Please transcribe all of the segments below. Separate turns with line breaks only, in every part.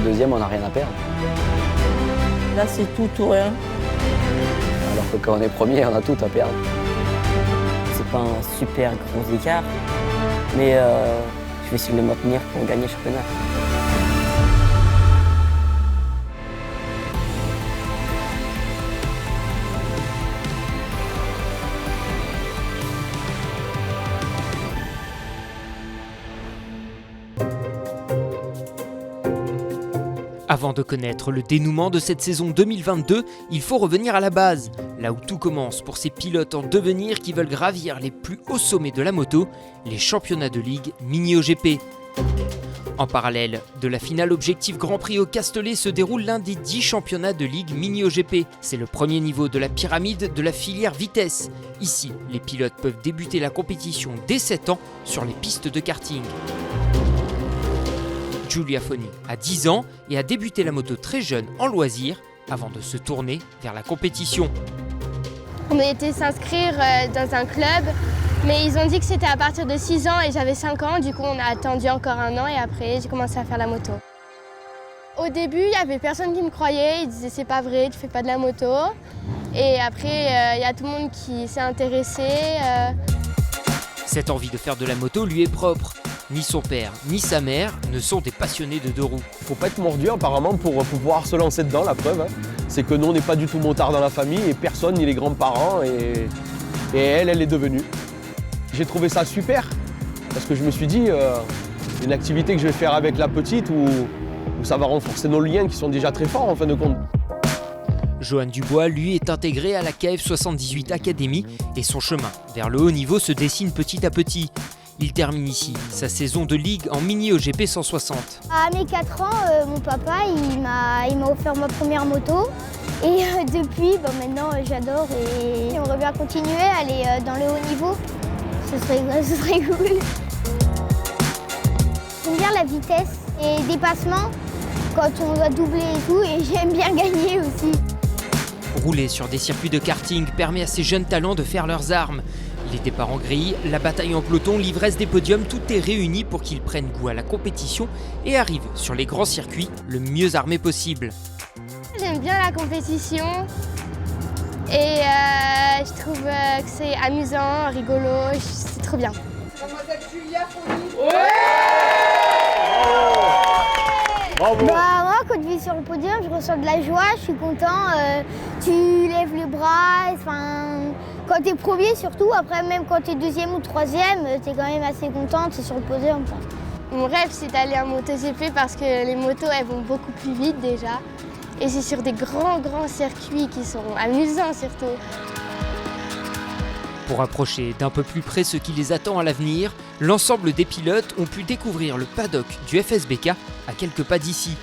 deuxième, on n'a rien à perdre.
Là, c'est tout ou rien.
Alors que quand on est premier, on a tout à perdre.
C'est pas un super gros écart, mais je vais essayer de le maintenir pour gagner le championnat.
Avant de connaître le dénouement de cette saison 2022, il faut revenir à la base, là où tout commence pour ces pilotes en devenir qui veulent gravir les plus hauts sommets de la moto, les championnats de ligue Mini-OGP. En parallèle de la finale Objectif Grand Prix au Castellet se déroule l'un des 10 championnats de ligue Mini-OGP. C'est le premier niveau de la pyramide de la filière vitesse. Ici, les pilotes peuvent débuter la compétition dès 7 ans sur les pistes de karting. Giulia Foni a 10 ans et a débuté la moto très jeune en loisir avant de se tourner vers la compétition.
On a été s'inscrire dans un club, mais ils ont dit que c'était à partir de 6 ans et j'avais 5 ans, du coup on a attendu encore un an et après j'ai commencé à faire la moto. Au début, il n'y avait personne qui me croyait, ils disaient c'est pas vrai, tu fais pas de la moto. Et après, il y a tout le monde qui s'est intéressé.
Cette envie de faire de la moto lui est propre. Ni son père, ni sa mère ne sont des passionnés de deux roues.
Faut pas être mordu apparemment pour pouvoir se lancer dedans, la preuve. C'est que nous, on n'est pas du tout motard dans la famille et personne, ni les grands-parents. Et elle est devenue. J'ai trouvé ça super parce que je me suis dit, une activité que je vais faire avec la petite où ça va renforcer nos liens qui sont déjà très forts en fin de compte.
Johan Dubois, lui, est intégré à la KF78 Academy et son chemin vers le haut niveau se dessine petit à petit. Il termine ici sa saison de ligue en Mini-OGP 160.
À mes 4 ans, mon papa il m'a offert ma première moto. Et depuis, maintenant j'adore et j'aimerais bien continuer à aller dans le haut niveau. Ce serait cool. J'aime bien la vitesse et dépassement quand on doit doubler et tout. Et j'aime bien gagner aussi.
Rouler sur des circuits de karting permet à ces jeunes talents de faire leurs armes. Les départs en grille, la bataille en peloton, l'ivresse des podiums, tout est réuni pour qu'ils prennent goût à la compétition et arrivent sur les grands circuits le mieux armés possible.
J'aime bien la compétition et je trouve que c'est amusant, rigolo, c'est trop bien.
Mademoiselle Giulia Foni.
Bravo.
Moi, quand je vais sur le podium, je ressens de la joie, je suis content. Tu lèves les bras, quand tu es premier surtout, après même quand tu es deuxième ou troisième, tu es quand même assez contente, c'est sur le podium.
Mon rêve, c'est d'aller en MotoGP parce que les motos, elles vont beaucoup plus vite déjà. Et c'est sur des grands circuits qui sont amusants surtout.
Pour approcher d'un peu plus près ce qui les attend à l'avenir, l'ensemble des pilotes ont pu découvrir le paddock du FSBK à quelques pas d'ici.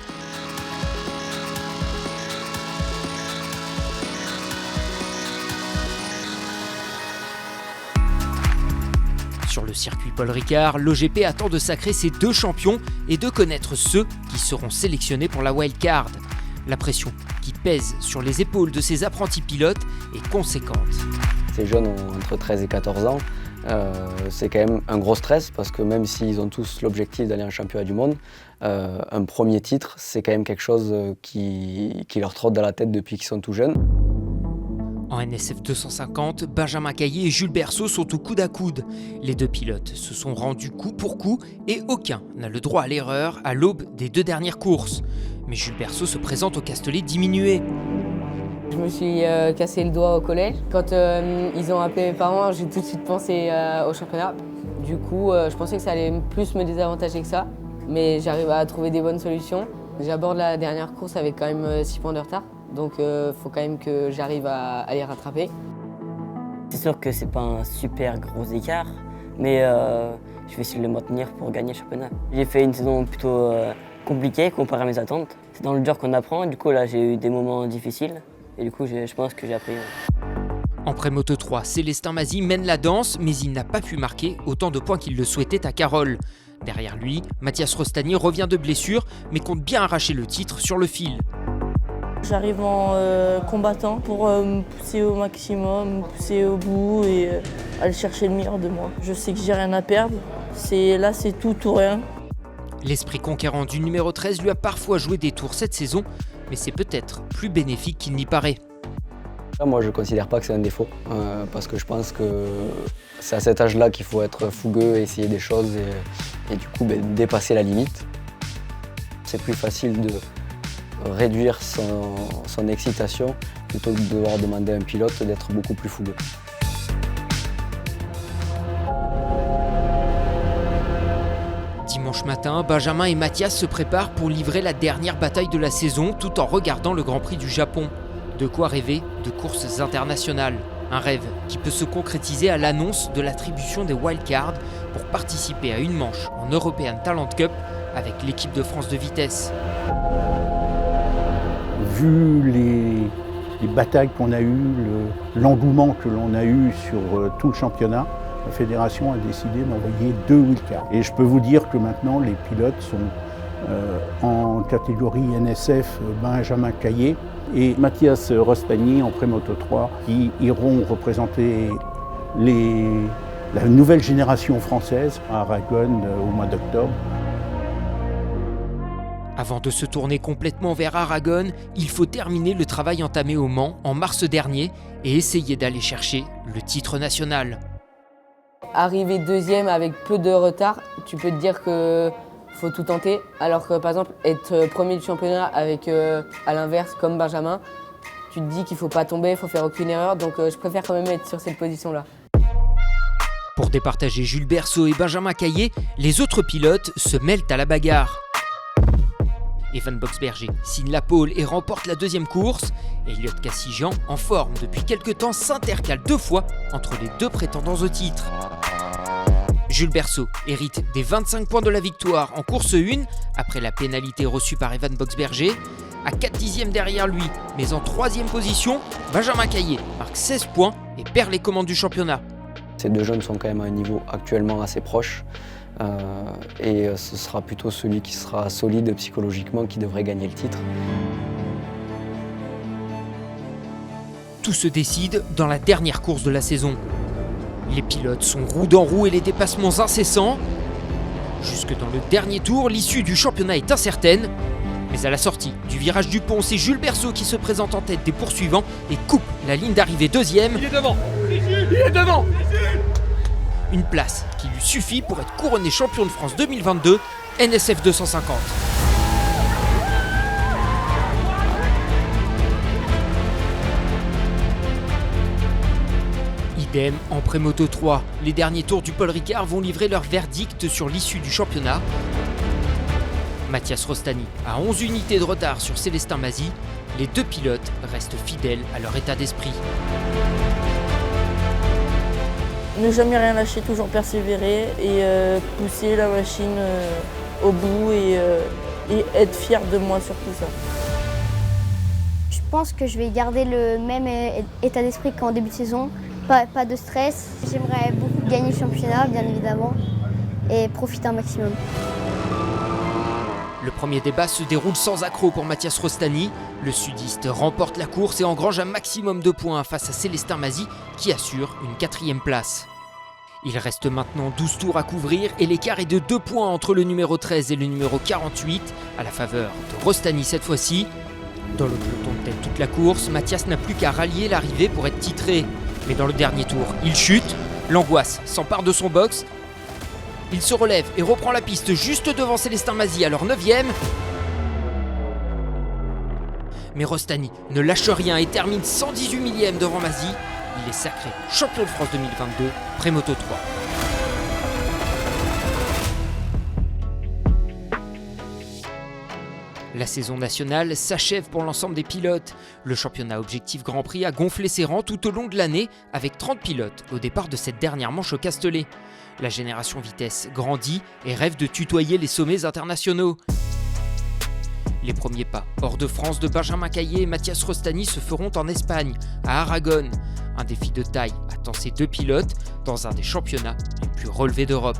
Sur le circuit Paul Ricard, l'OGP attend de sacrer ses 2 champions et de connaître ceux qui seront sélectionnés pour la wildcard. La pression qui pèse sur les épaules de ces apprentis pilotes est conséquente.
Ces jeunes ont entre 13 et 14 ans. C'est quand même un gros stress parce que même s'ils ont tous l'objectif d'aller en championnat du monde, un premier titre, c'est quand même quelque chose qui leur trotte dans la tête depuis qu'ils sont tout jeunes.
En NSF 250, Benjamin Caillé et Jules Berceau sont au coude à coude. Les 2 pilotes se sont rendus coup pour coup et aucun n'a le droit à l'erreur à l'aube des 2 dernières courses. Mais Jules Berceau se présente au Castellet diminué.
Je me suis cassé le doigt au collège. Quand ils ont appelé mes parents, j'ai tout de suite pensé au championnat. Du coup, je pensais que ça allait plus me désavantager que ça. Mais j'arrive à trouver des bonnes solutions. J'aborde la dernière course avec quand même 6 points de retard. Donc il faut quand même que j'arrive à les rattraper.
C'est sûr que c'est pas un super gros écart, mais je vais essayer de le maintenir pour gagner le championnat. J'ai fait une saison plutôt compliquée comparée à mes attentes. C'est dans le dur qu'on apprend, du coup là j'ai eu des moments difficiles et du coup je pense que j'ai appris.
En pré-moto 3, Célestin Mazzi mène la danse, mais il n'a pas pu marquer autant de points qu'il le souhaitait à Carole. Derrière lui, Mathias Rostani revient de blessure, mais compte bien arracher le titre sur le fil.
J'arrive en combattant pour me pousser au maximum, me pousser au bout et aller chercher le meilleur de moi. Je sais que j'ai rien à perdre. Là, c'est tout ou rien.
L'esprit conquérant du numéro 13 lui a parfois joué des tours cette saison, mais c'est peut-être plus bénéfique qu'il n'y paraît.
Moi, je ne considère pas que c'est un défaut, parce que je pense que c'est à cet âge-là qu'il faut être fougueux, essayer des choses et du coup dépasser la limite. C'est plus facile de réduire son excitation plutôt que de devoir demander à un pilote d'être beaucoup plus fougueux.
Dimanche matin, Benjamin et Mathias se préparent pour livrer la dernière bataille de la saison tout en regardant le Grand Prix du Japon. De quoi rêver de courses internationales. Un rêve qui peut se concrétiser à l'annonce de l'attribution des wildcards pour participer à une manche en European Talent Cup avec l'équipe de France de vitesse.
Vu les batailles qu'on a eues, l'engouement que l'on a eu sur tout le championnat, la fédération a décidé d'envoyer 2 wildcards. Et je peux vous dire que maintenant les pilotes sont en catégorie NSF Benjamin Caillé et Mathias Rostani en Prémoto 3 qui iront représenter la nouvelle génération française à Aragon au mois d'octobre.
Avant de se tourner complètement vers Aragon, il faut terminer le travail entamé au Mans en mars dernier et essayer d'aller chercher le titre national.
Arriver deuxième avec peu de retard, tu peux te dire que faut tout tenter, alors que par exemple être premier du championnat avec à l'inverse comme Benjamin, tu te dis qu'il faut pas tomber, il faut faire aucune erreur, donc je préfère quand même être sur cette position-là.
Pour départager Jules Berceau et Benjamin Caillé, les autres pilotes se mêlent à la bagarre. Evan Boxberger signe la pole et remporte la deuxième course. Elliott Cassigian, en forme depuis quelques temps, s'intercale 2 fois entre les 2 prétendants au titre. Jules Berceau hérite des 25 points de la victoire en course 1 après la pénalité reçue par Evan Boxberger. À 4 dixièmes derrière lui, mais en 3e position, Benjamin Caillé marque 16 points et perd les commandes du championnat.
Ces 2 jeunes sont quand même à un niveau actuellement assez proche. Et ce sera plutôt celui qui sera solide psychologiquement qui devrait gagner le titre.
Tout se décide dans la dernière course de la saison. Les pilotes sont roue dans roue et les dépassements incessants. Jusque dans le dernier tour, l'issue du championnat est incertaine. Mais à la sortie du virage du pont, c'est Jules Berceau qui se présente en tête des poursuivants et coupe la ligne d'arrivée 2e.
Il est devant. Il est devant.
Une place qui lui suffit pour être couronné champion de France 2022, NSF 250. Idem en Prémoto 3. Les derniers tours du Paul Ricard vont livrer leur verdict sur l'issue du championnat. Mathias Rostani a 11 unités de retard sur Célestin Mazzi. Les 2 pilotes restent fidèles à leur état d'esprit.
Ne jamais rien lâcher, toujours persévérer et pousser la machine au bout et être fier de moi sur tout ça.
Je pense que je vais garder le même état d'esprit qu'en début de saison, pas de stress. J'aimerais beaucoup gagner le championnat, bien évidemment, et profiter un maximum.
Le premier débat se déroule sans accroc pour Mathias Rostani. Le sudiste remporte la course et engrange un maximum de points face à Célestin Mazzi qui assure une 4e place. Il reste maintenant 12 tours à couvrir et l'écart est de 2 points entre le numéro 13 et le numéro 48 à la faveur de Rostani cette fois-ci. Dans le peloton de tête toute la course, Mathias n'a plus qu'à rallier l'arrivée pour être titré. Mais dans le dernier tour, il chute, l'angoisse s'empare de son box. Il se relève et reprend la piste juste devant Célestin Mazzi à leur 9e. Mais Rostani ne lâche rien et termine 118 millième devant Mazzi. Il est sacré champion de France 2022, Prémoto 3. La saison nationale s'achève pour l'ensemble des pilotes. Le championnat Objectif Grand Prix a gonflé ses rangs tout au long de l'année avec 30 pilotes au départ de cette dernière manche au Castellet. La génération vitesse grandit et rêve de tutoyer les sommets internationaux. Les premiers pas hors de France de Benjamin Caillé et Mathias Rostani se feront en Espagne, à Aragon. Un défi de taille attend ces 2 pilotes dans un des championnats les plus relevés d'Europe.